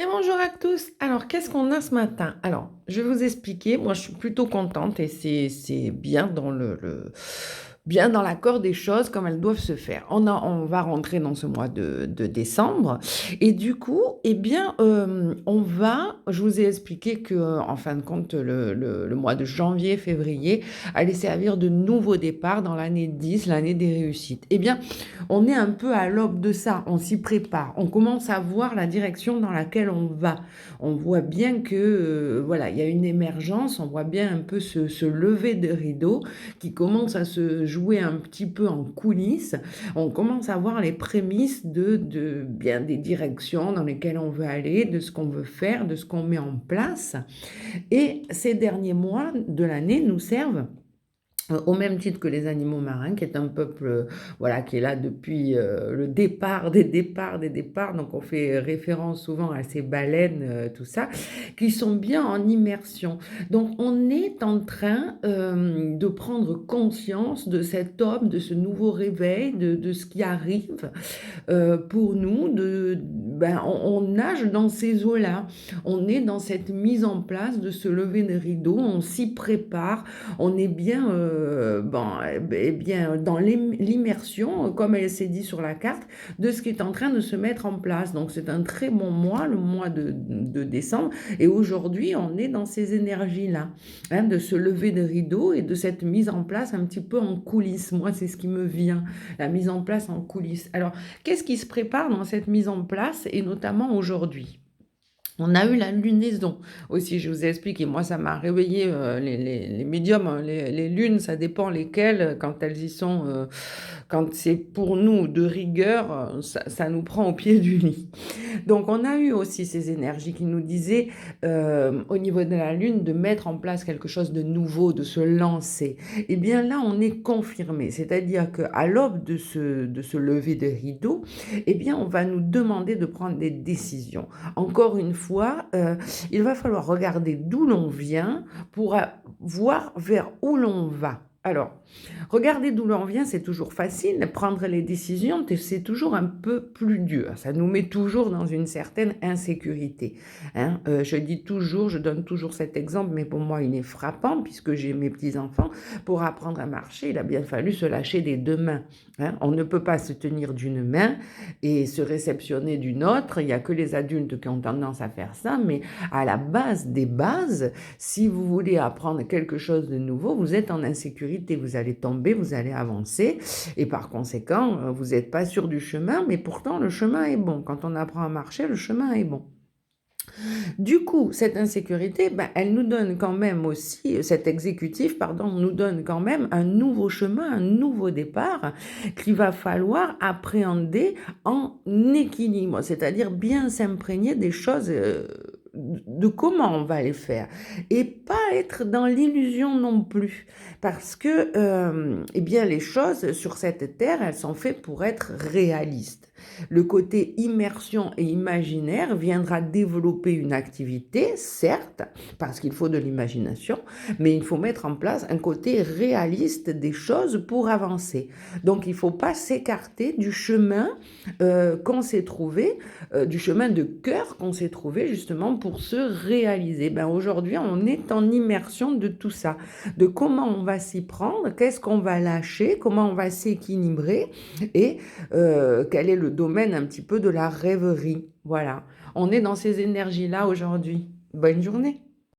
Et bonjour à tous. Alors, qu'est-ce qu'on a ce matin? Alors, je vais vous expliquer. Moi, je suis plutôt contente et c'est bien dans bien dans l'accord des choses comme elles doivent se faire. On va rentrer dans ce mois de décembre et du coup, eh bien, je vous ai expliqué que, en fin de compte, le mois de janvier, février allait servir de nouveau départ dans l'année 10, l'année des réussites. Eh bien, on est un peu à l'aube de ça, on s'y prépare, on commence à voir la direction dans laquelle on va. On voit bien que, voilà, il y a une émergence, on voit bien un peu ce lever de rideau qui commence à se jouer un petit peu en coulisses. On commence à voir les prémices de bien des directions dans lesquelles on veut aller, de ce qu'on veut faire, de ce qu'on met en place. Et ces derniers mois de l'année nous servent au même titre que les animaux marins, qui est un peuple, voilà, qui est là depuis le départ des départs des départs. Donc, on fait référence souvent à ces baleines, tout ça, qui sont bien en immersion. Donc, on est en train de prendre conscience de cet homme, de ce nouveau réveil, de ce qui arrive pour nous. On nage dans ces eaux-là. On est dans cette mise en place de ce lever de rideau. On s'y prépare. On est bien, bien dans l'immersion, comme elle s'est dit sur la carte, de ce qui est en train de se mettre en place. Donc c'est un très bon mois, le mois de décembre. Et aujourd'hui, on est dans ces énergies-là, hein, de ce lever de rideau et de cette mise en place un petit peu en coulisses. Moi, c'est ce qui me vient, la mise en place en coulisses. Alors, qu'est-ce qui se prépare dans cette mise en place et notamment aujourd'hui? On a eu la lunaison aussi, je vous ai expliqué. Moi, ça m'a réveillé les médiums, hein, les lunes, ça dépend lesquelles, quand elles y sont, quand c'est pour nous de rigueur, ça nous prend au pied du lit. Donc, on a eu aussi ces énergies qui nous disaient, au niveau de la lune, de mettre en place quelque chose de nouveau, de se lancer. Eh bien, là, on est confirmé. C'est-à-dire qu'à l'aube de ce lever de rideau, eh bien, on va nous demander de prendre des décisions. Encore une fois, il va falloir regarder d'où l'on vient pour voir vers où l'on va. Alors, regarder d'où l'on vient, c'est toujours facile. Prendre les décisions, c'est toujours un peu plus dur. Ça nous met toujours dans une certaine insécurité, hein. Je donne toujours cet exemple, mais pour moi, il est frappant puisque j'ai mes petits-enfants. Pour apprendre à marcher, il a bien fallu se lâcher des deux mains, hein. On ne peut pas se tenir d'une main et se réceptionner d'une autre. Il n'y a que les adultes qui ont tendance à faire ça, mais à la base des bases, si vous voulez apprendre quelque chose de nouveau, vous êtes en insécurité, vous allez tomber, vous allez avancer, et par conséquent, vous n'êtes pas sûr du chemin, mais pourtant le chemin est bon. Quand on apprend à marcher, le chemin est bon. Du coup, cette insécurité, elle nous donne quand même aussi, cet exécutif, pardon, nous donne quand même un nouveau chemin, un nouveau départ qu'il va falloir appréhender en équilibre, c'est-à-dire bien s'imprégner des choses, de comment on va les faire et pas être dans l'illusion non plus parce que eh bien les choses sur cette terre, elles sont faites pour être réalistes. Le côté immersion et imaginaire viendra développer une activité, certes, parce qu'il faut de l'imagination, mais il faut mettre en place un côté réaliste des choses pour avancer. Donc il ne faut pas s'écarter du chemin qu'on s'est trouvé, du chemin de cœur qu'on s'est trouvé justement pour se réaliser. Aujourd'hui, on est en immersion de tout ça, de comment on va s'y prendre, qu'est-ce qu'on va lâcher, comment on va s'équilibrer et quel est le domaine un petit peu de la rêverie. Voilà, on est dans ces énergies-là aujourd'hui. Bonne journée.